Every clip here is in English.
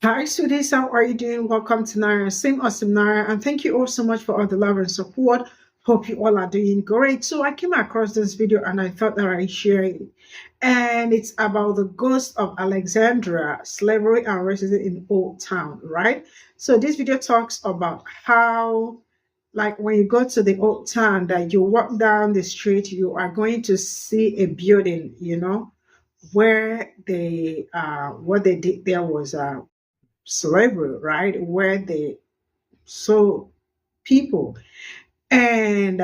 Hi, sweeties. How are you doing? Welcome to Nara. Same awesome Nara. And thank you all so much for all the love and support. Hope you all are doing great. So I came across this video and I thought that I'd share it. And it's about the ghost of Alexandria, slavery and racism in Old Town, right? So this video talks about how, like when you go to the Old Town, that you walk down the street, you are going to see a building, where what they did there was slavery, right? Where they sold people. And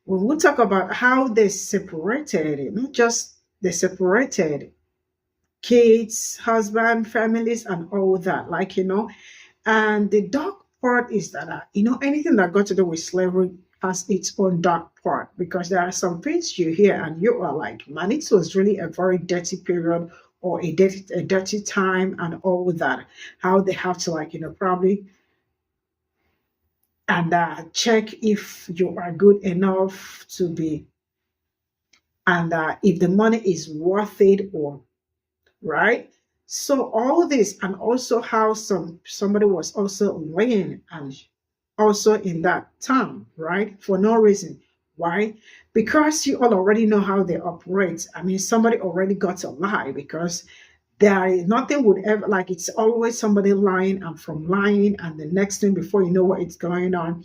when we talk about how they separated, not just they separated kids, husband, families, and all that, and the dark part is that, anything that got to do with slavery has its own dark part because there are some things you hear and you are like, man, it was really a very dirty period or a dirty time and all that. How they have to, probably and check if you are good enough to be, and if the money is worth it or right. So all this, and also how somebody was also lying and also in that town, right? For no reason. Why? Because you all already know how they operate. I mean, somebody already got to lie because nothing would ever, like, it's always somebody lying and from lying, and the next thing before you know what is going on,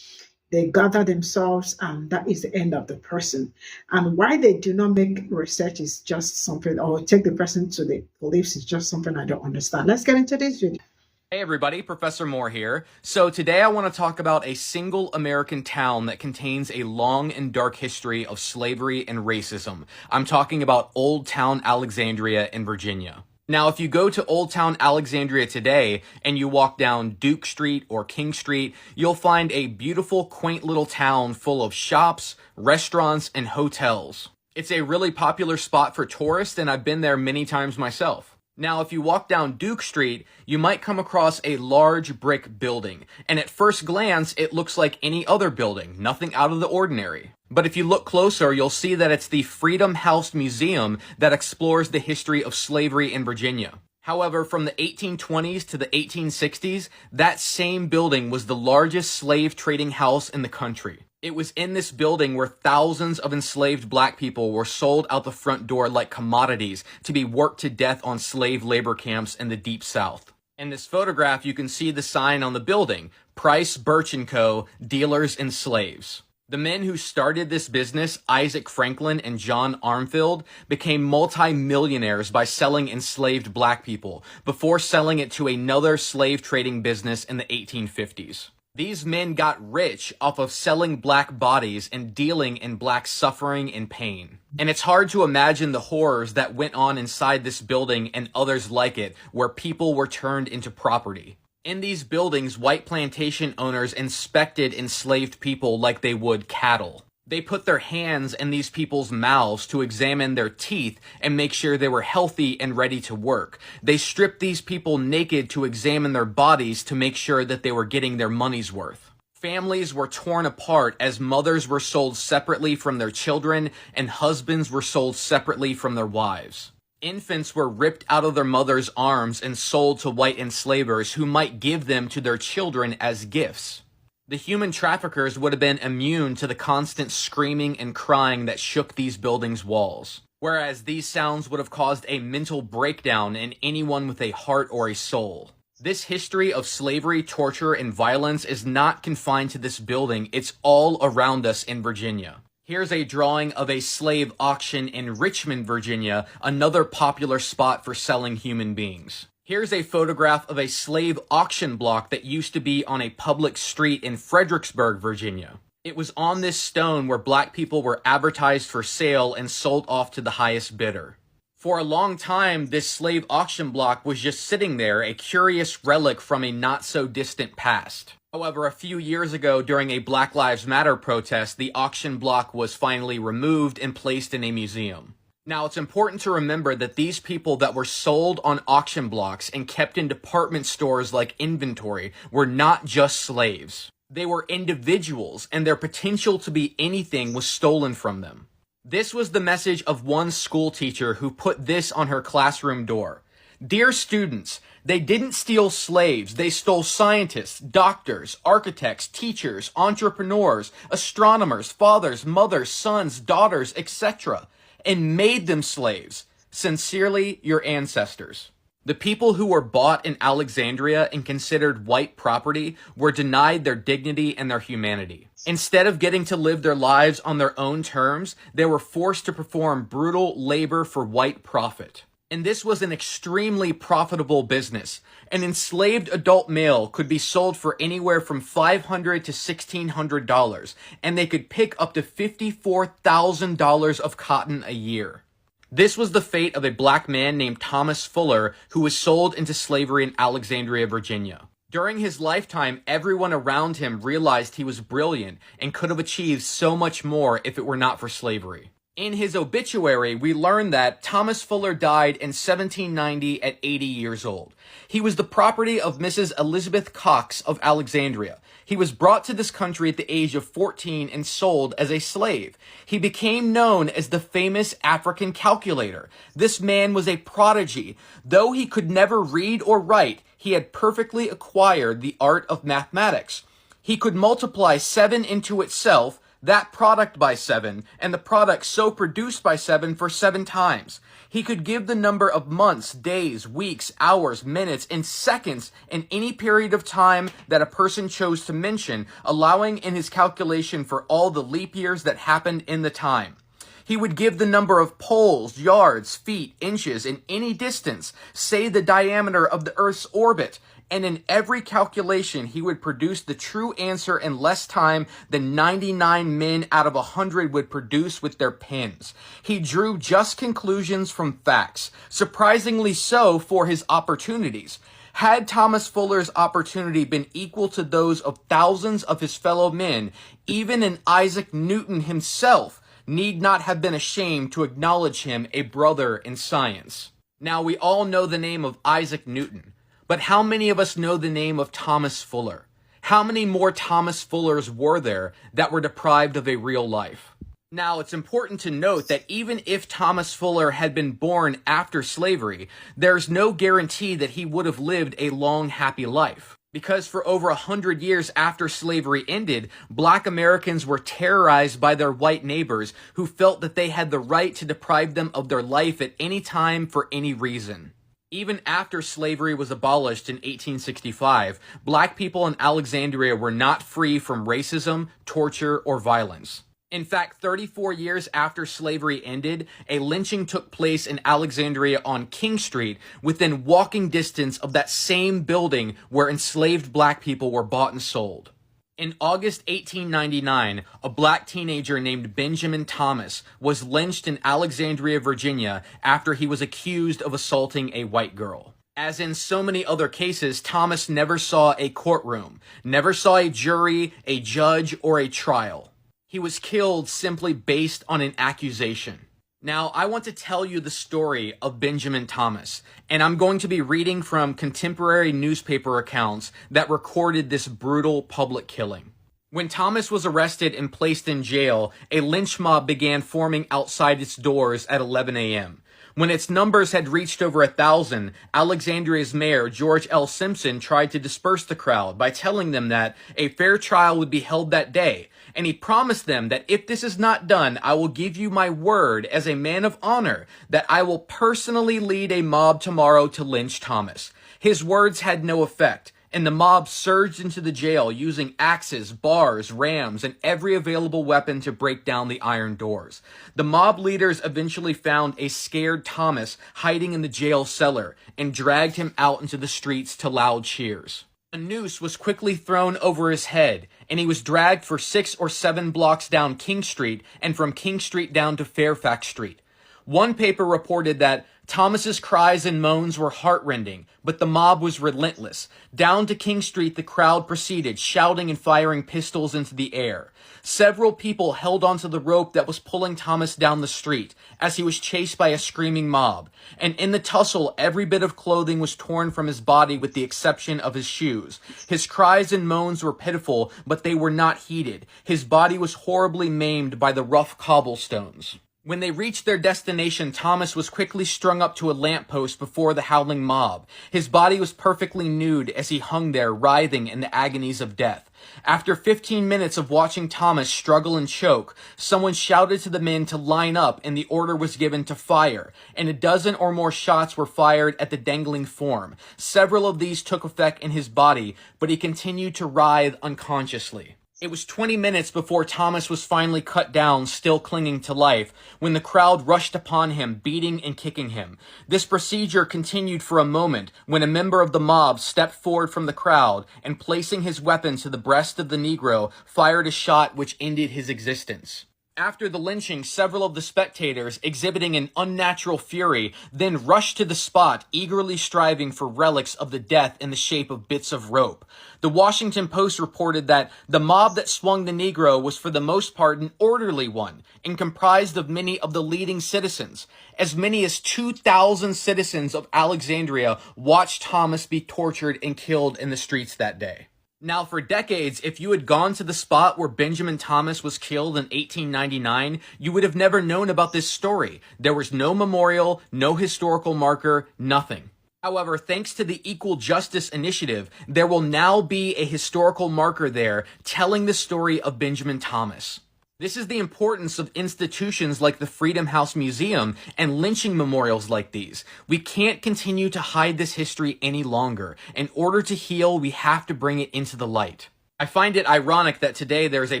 they gather themselves and that is the end of the person. And why they do not make research is just something, or take the person to the police is just something I don't understand. Let's get into this video. Hey everybody, Professor Moore here. So today I want to talk about a single American town that contains a long and dark history of slavery and racism. I'm talking about Oldtown Alexandria in Virginia. Now, if you go to Oldtown Alexandria today and you walk down Duke Street or King Street, you'll find a beautiful, quaint little town full of shops, restaurants, and hotels. It's a really popular spot for tourists, and I've been there many times myself. Now, if you walk down Duke Street, you might come across a large brick building, and at first glance, it looks like any other building, nothing out of the ordinary. But if you look closer, you'll see that it's the Freedom House Museum that explores the history of slavery in Virginia. However, from the 1820s to the 1860s, that same building was the largest slave trading house in the country. It was in this building where thousands of enslaved black people were sold out the front door like commodities to be worked to death on slave labor camps in the Deep South. In this photograph, you can see the sign on the building, Price, Birch & Co., Dealers in Slaves. The men who started this business, Isaac Franklin and John Armfield, became multi-millionaires by selling enslaved black people before selling it to another slave trading business in the 1850s. These men got rich off of selling black bodies and dealing in black suffering and pain. And it's hard to imagine the horrors that went on inside this building and others like it, where people were turned into property. In these buildings, white plantation owners inspected enslaved people like they would cattle. They put their hands in these people's mouths to examine their teeth and make sure they were healthy and ready to work. They stripped these people naked to examine their bodies to make sure that they were getting their money's worth. Families were torn apart as mothers were sold separately from their children and husbands were sold separately from their wives. Infants were ripped out of their mother's arms and sold to white enslavers who might give them to their children as gifts. The human traffickers would have been immune to the constant screaming and crying that shook these buildings' walls, whereas these sounds would have caused a mental breakdown in anyone with a heart or a soul. This history of slavery, torture, and violence is not confined to this building, it's all around us in Virginia. Here's a drawing of a slave auction in Richmond, Virginia, another popular spot for selling human beings. Here's a photograph of a slave auction block that used to be on a public street in Fredericksburg, Virginia. It was on this stone where black people were advertised for sale and sold off to the highest bidder. For a long time, this slave auction block was just sitting there, a curious relic from a not-so-distant past. However, a few years ago, during a Black Lives Matter protest, the auction block was finally removed and placed in a museum. Now, it's important to remember that these people that were sold on auction blocks and kept in department stores like inventory were not just slaves. They were individuals, and their potential to be anything was stolen from them. This was the message of one school teacher who put this on her classroom door. Dear students, they didn't steal slaves, they stole scientists, doctors, architects, teachers, entrepreneurs, astronomers, fathers, mothers, sons, daughters, etc., and made them slaves. Sincerely, your ancestors. The people who were bought in Alexandria and considered white property were denied their dignity and their humanity. Instead of getting to live their lives on their own terms, they were forced to perform brutal labor for white profit. And this was an extremely profitable business. An enslaved adult male could be sold for anywhere from $500 to $1,600, and they could pick up to $54,000 of cotton a year. This was the fate of a black man named Thomas Fuller, who was sold into slavery in Alexandria, Virginia. During his lifetime, everyone around him realized he was brilliant and could have achieved so much more if it were not for slavery. In his obituary, we learn that Thomas Fuller died in 1790 at 80 years old. He was the property of Mrs. Elizabeth Cox of Alexandria. He was brought to this country at the age of 14 and sold as a slave. He became known as the famous African calculator. This man was a prodigy. Though he could never read or write, he had perfectly acquired the art of mathematics. He could multiply 7 into itself, that product by 7, and the product so produced by 7 for 7 times. He could give the number of months, days, weeks, hours, minutes, and seconds in any period of time that a person chose to mention, allowing in his calculation for all the leap years that happened in the time. He would give the number of poles, yards, feet, inches, in any distance, say the diameter of the Earth's orbit, and in every calculation, he would produce the true answer in less time than 99 men out of 100 would produce with their pens. He drew just conclusions from facts, surprisingly so for his opportunities. Had Thomas Fuller's opportunity been equal to those of thousands of his fellow men, even an Isaac Newton himself need not have been ashamed to acknowledge him a brother in science. Now, we all know the name of Isaac Newton. But how many of us know the name of Thomas Fuller? How many more Thomas Fullers were there that were deprived of a real life? Now, it's important to note that even if Thomas Fuller had been born after slavery, there's no guarantee that he would have lived a long, happy life. Because for over 100 years after slavery ended, black Americans were terrorized by their white neighbors who felt that they had the right to deprive them of their life at any time for any reason. Even after slavery was abolished in 1865, black people in Alexandria were not free from racism, torture, or violence. In fact, 34 years after slavery ended, a lynching took place in Alexandria on King Street within walking distance of that same building where enslaved black people were bought and sold. In August 1899, a black teenager named Benjamin Thomas was lynched in Alexandria, Virginia, after he was accused of assaulting a white girl. As in so many other cases, Thomas never saw a courtroom, never saw a jury, a judge, or a trial. He was killed simply based on an accusation. Now, I want to tell you the story of Benjamin Thomas, and I'm going to be reading from contemporary newspaper accounts that recorded this brutal public killing. When Thomas was arrested and placed in jail, a lynch mob began forming outside its doors at 11 a.m. When its numbers had reached over 1,000, Alexandria's mayor, George L. Simpson, tried to disperse the crowd by telling them that a fair trial would be held that day, and he promised them that if this is not done, I will give you my word as a man of honor that I will personally lead a mob tomorrow to lynch Thomas. His words had no effect, and the mob surged into the jail using axes, bars, rams, and every available weapon to break down the iron doors. The mob leaders eventually found a scared Thomas hiding in the jail cellar and dragged him out into the streets to loud cheers. A noose was quickly thrown over his head, and he was dragged for 6 or 7 blocks down King Street and from King Street down to Fairfax Street. One paper reported that Thomas's cries and moans were heartrending, but the mob was relentless. Down to King Street, the crowd proceeded, shouting and firing pistols into the air. Several people held onto the rope that was pulling Thomas down the street as he was chased by a screaming mob. And in the tussle, every bit of clothing was torn from his body with the exception of his shoes. His cries and moans were pitiful, but they were not heeded. His body was horribly maimed by the rough cobblestones. When they reached their destination, Thomas was quickly strung up to a lamppost before the howling mob. His body was perfectly nude as he hung there, writhing in the agonies of death. After 15 minutes of watching Thomas struggle and choke, someone shouted to the men to line up and the order was given to fire, and a dozen or more shots were fired at the dangling form. Several of these took effect in his body, but he continued to writhe unconsciously. It was 20 minutes before Thomas was finally cut down, still clinging to life, when the crowd rushed upon him, beating and kicking him. This procedure continued for a moment when a member of the mob stepped forward from the crowd and, placing his weapon to the breast of the Negro, fired a shot which ended his existence. After the lynching, several of the spectators, exhibiting an unnatural fury, then rushed to the spot, eagerly striving for relics of the death in the shape of bits of rope. The Washington Post reported that the mob that swung the Negro was for the most part an orderly one, and comprised of many of the leading citizens. As many as 2,000 citizens of Alexandria watched Thomas be tortured and killed in the streets that day. Now, for decades, if you had gone to the spot where Benjamin Thomas was killed in 1899, you would have never known about this story. There was no memorial, no historical marker, nothing. However, thanks to the Equal Justice Initiative, there will now be a historical marker there telling the story of Benjamin Thomas. This is the importance of institutions like the Freedom House Museum and lynching memorials like these. We can't continue to hide this history any longer. In order to heal, we have to bring it into the light. I find it ironic that today there's a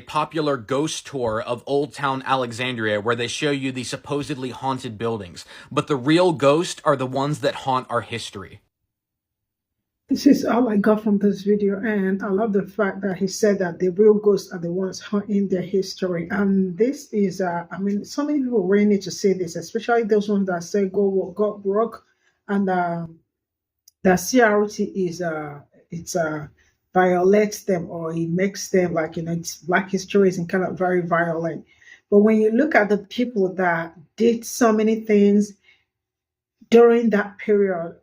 popular ghost tour of Oldtown Alexandria where they show you the supposedly haunted buildings, but the real ghosts are the ones that haunt our history. This is all I got from this video, and I love the fact that he said that the real ghosts are the ones in their history. And this is, I mean, so many people really need to say this, especially those ones that say go rock, and that CRT is, it's violates them, or it makes them like, it's Black history is kind of very violent. But when you look at the people that did so many things during that period,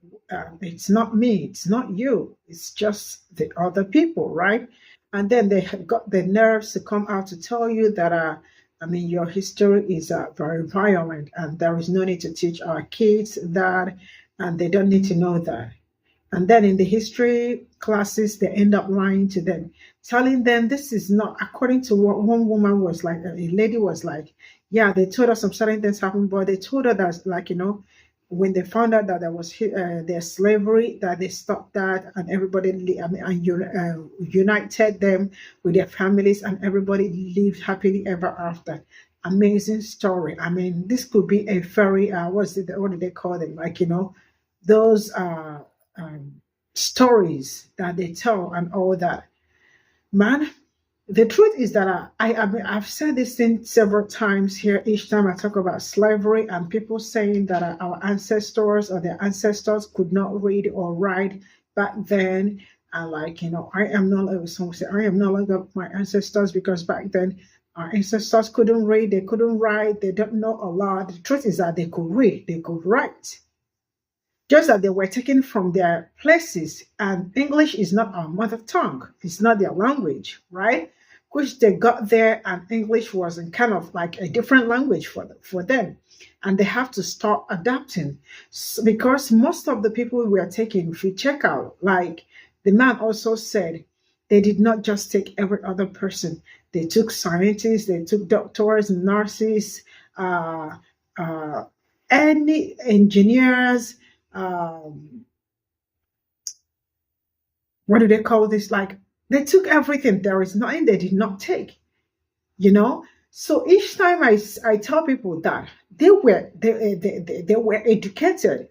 it's not me, it's not you, it's just the other people, right? And then they have got the nerves to come out to tell you that, I mean, your history is very violent, and there is no need to teach our kids that, and they don't need to know that. And then in the history classes, they end up lying to them, telling them this is not according to what one woman was like. A lady was like, yeah, they told us some certain things happened, but they told her that, like, when they found out that there was their slavery, that they stopped that, and everybody, I mean, and united them with their families, and everybody lived happily ever after. Amazing story. I mean, this could be a very what do they call them? Like, those stories that they tell and all that. Man, the truth is that I've said this thing several times here. Each time I talk about slavery and people saying that our ancestors or their ancestors could not read or write back then. And like, I am not like some say, I am not like my ancestors, because back then our ancestors couldn't read, they couldn't write, they don't know a lot. The truth is that they could read, they could write. Just that they were taken from their places, and English is not our mother tongue. It's not their language, right? Which they got there, and English was kind of like a different language for them. And they have to start adapting, because most of the people we are taking, if you check out, like the man also said, they did not just take every other person. They took scientists, they took doctors, nurses, any engineers, what do they call this? Like, they took everything. There is nothing they did not take, So each time I tell people that they were educated,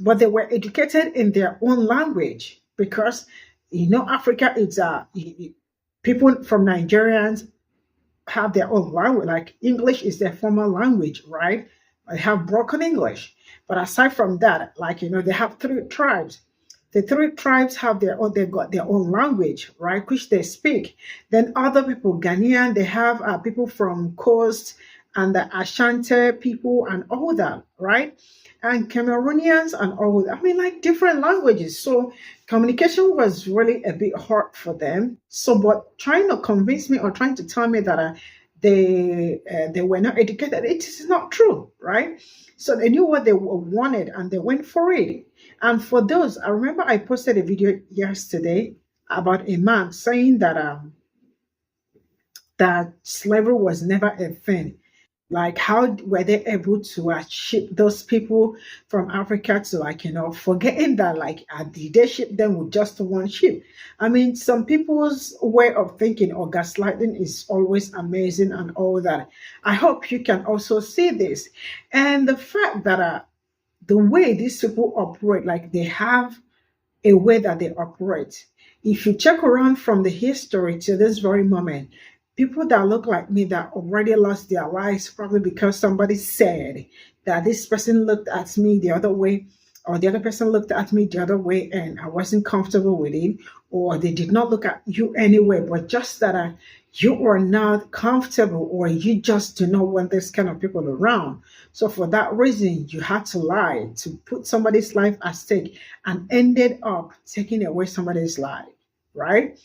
but they were educated in their own language, because Africa is people from Nigerians have their own language. Like, English is their formal language, right? They have broken English. But aside from that, like, they have 3 tribes. The 3 tribes have they got their own language, right, which they speak. Then other people, Ghanaian, they have people from coast and the Ashanti people and all that, right? And Cameroonians and all that. I mean, like, different languages. So communication was really a bit hard for them. So, but trying to convince me or trying to tell me that they were not educated. It is not true, right? So they knew what they wanted and they went for it. And for those, I remember I posted a video yesterday about a man saying that slavery was never a thing. Like, how were they able to ship those people from Africa to, like, forgetting that, like, did they ship them with just one ship? I mean, some people's way of thinking or gaslighting is always amazing and all that. I hope you can also see this. And the fact that the way these people operate, like, they have a way that they operate. If you check around from the history to this very moment, people that look like me that already lost their lives probably because somebody said that this person looked at me the other way, or the other person looked at me the other way and I wasn't comfortable with it, or they did not look at you anyway, but just that you are not comfortable, or you just do not want this kind of people around. So for that reason, you had to lie to put somebody's life at stake and ended up taking away somebody's life, right?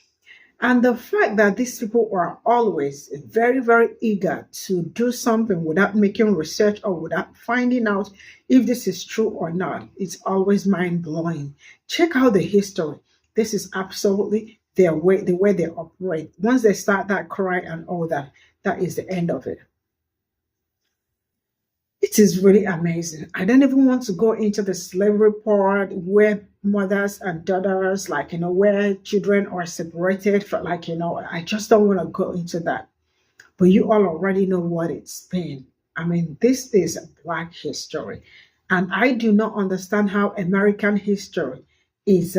And the fact that these people are always very, very eager to do something without making research or without finding out if this is true or not, it's always mind blowing. Check out the history. This is absolutely their way, the way they operate. Once they start that cry and all that, that is the end of it. It is really amazing. I don't even want to go into the slavery part where mothers and daughters, like, where children are separated for, like, I just don't want to go into that. But you all already know what it's been. I mean, this is Black history. And I do not understand how American history is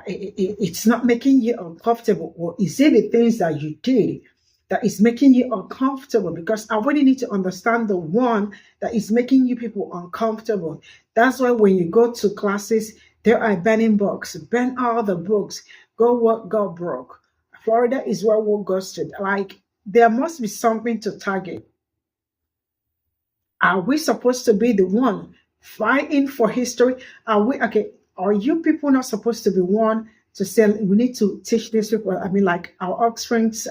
it's not making you uncomfortable, or is it the things that you did that is making you uncomfortable? Because I really need to understand the one that is making you people uncomfortable. That's why when you go to classes, there are burning books, burn all the books, go work, go broke. Florida is where work goes to. Like, there must be something to target. Are we supposed to be the one fighting for history? Are we okay? Are you people not supposed to be one to say we need to teach these people? I mean, like our Oxford's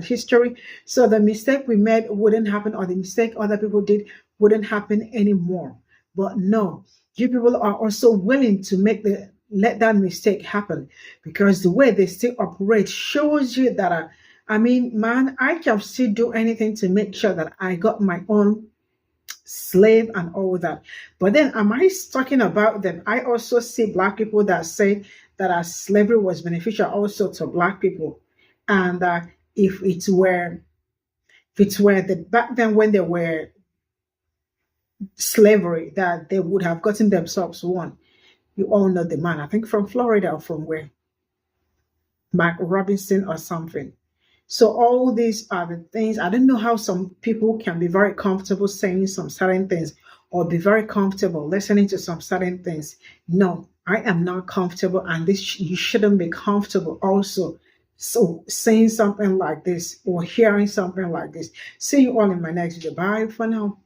history, so the mistake we made wouldn't happen, or the mistake other people did wouldn't happen anymore. But no, you people are also willing to let that mistake happen, because the way they still operate shows you that. I mean, man, I can still do anything to make sure that I got my own slave and all that. But then, am I talking about them? I also see Black people that say that slavery was beneficial also to Black people, and if it were the back then when they were slavery, that they would have gotten themselves one. You all know the man, I think from Florida or from where, Mark Robinson or something. So all these are the things. I don't know how some people can be very comfortable saying some certain things, or be very comfortable listening to some certain things. No, I am not comfortable, and this you shouldn't be comfortable also. So saying something like this or hearing something like this. See you all in my next video. Bye for now.